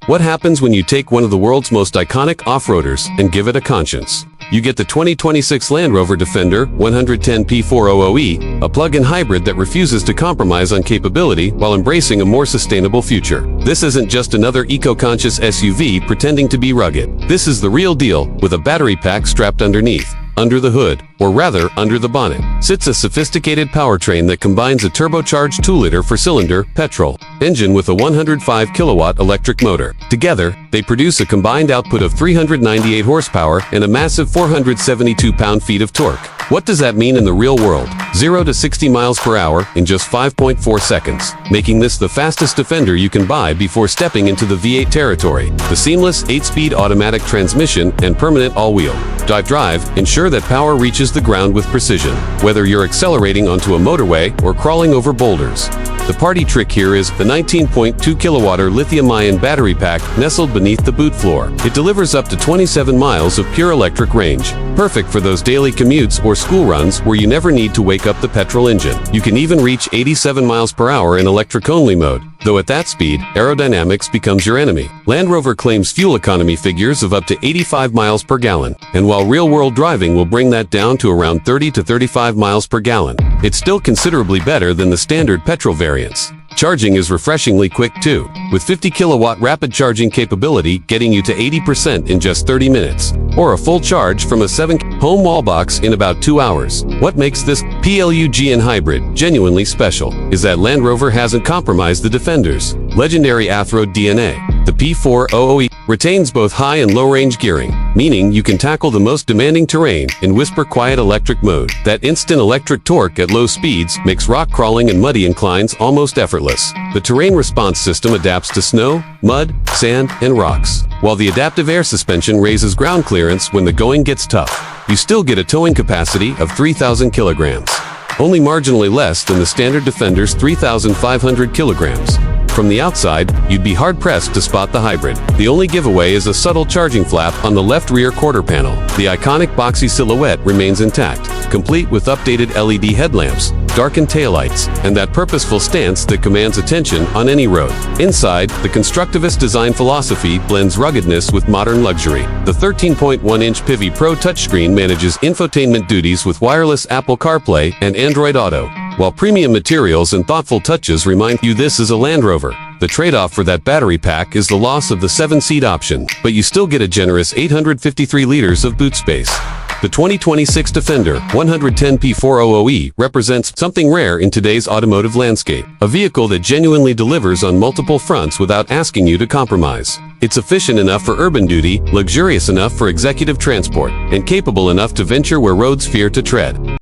What happens when you take one of the world's most iconic off-roaders and give it a conscience? You get the 2026 Land Rover Defender 110 P400E, a plug-in hybrid that refuses to compromise on capability while embracing a more sustainable future. This isn't just another eco-conscious SUV pretending to be rugged. This is the real deal, with a battery pack strapped underneath. Under the hood, or rather under the bonnet, sits a sophisticated powertrain that combines a turbocharged 2-liter 4-cylinder petrol engine with a 105 kilowatt electric motor. Together, they produce a combined output of 398 horsepower and a massive 472 pound-feet of torque. What does that mean in the real world? 0 to 60 miles per hour in just 5.4 seconds, making this the fastest Defender you can buy before stepping into the V8 territory. The seamless 8-speed automatic transmission and permanent all-wheel drive ensure that power reaches the ground with precision, whether you're accelerating onto a motorway or crawling over boulders. The party trick here is the 19.2 kilowatt lithium-ion battery pack nestled beneath the boot floor. It delivers up to 27 miles of pure electric range, perfect for those daily commutes or school runs where you never need to wake up the petrol engine. You can even reach 87 miles per hour in electric-only mode, though at that speed, aerodynamics becomes your enemy. Land Rover claims fuel economy figures of up to 85 miles per gallon, and while real-world driving will bring that down to around 30 to 35 miles per gallon, it's still considerably better than the standard petrol variants. Charging is refreshingly quick too, with 50 kilowatt rapid charging capability getting you to 80% in just 30 minutes, or a full charge from a 7-home wallbox in about 2 hours. What makes this plug-in hybrid genuinely special is that Land Rover hasn't compromised the Defender's legendary off-road DNA. The P400E retains both high and low-range gearing, meaning you can tackle the most demanding terrain in whisper-quiet electric mode. That instant electric torque at low speeds makes rock crawling and muddy inclines almost effortless. The terrain response system adapts to snow, mud, sand, and rocks, while the adaptive air suspension raises ground clearance when the going gets tough. You still get a towing capacity of 3,000 kilograms, only marginally less than the standard Defender's 3,500 kilograms. From the outside, you'd be hard-pressed to spot the hybrid. The only giveaway is a subtle charging flap on the left rear quarter panel. The iconic boxy silhouette remains intact, complete with updated LED headlamps, darkened taillights, and that purposeful stance that commands attention on any road. Inside, the constructivist design philosophy blends ruggedness with modern luxury. The 13.1-inch Pivi Pro touchscreen manages infotainment duties with wireless Apple CarPlay and Android Auto, while premium materials and thoughtful touches remind you this is a Land Rover. The trade-off for that battery pack is the loss of the 7-seat option, but you still get a generous 853 liters of boot space. The 2026 Defender 110 P400E represents something rare in today's automotive landscape, a vehicle that genuinely delivers on multiple fronts without asking you to compromise. It's efficient enough for urban duty, luxurious enough for executive transport, and capable enough to venture where roads fear to tread.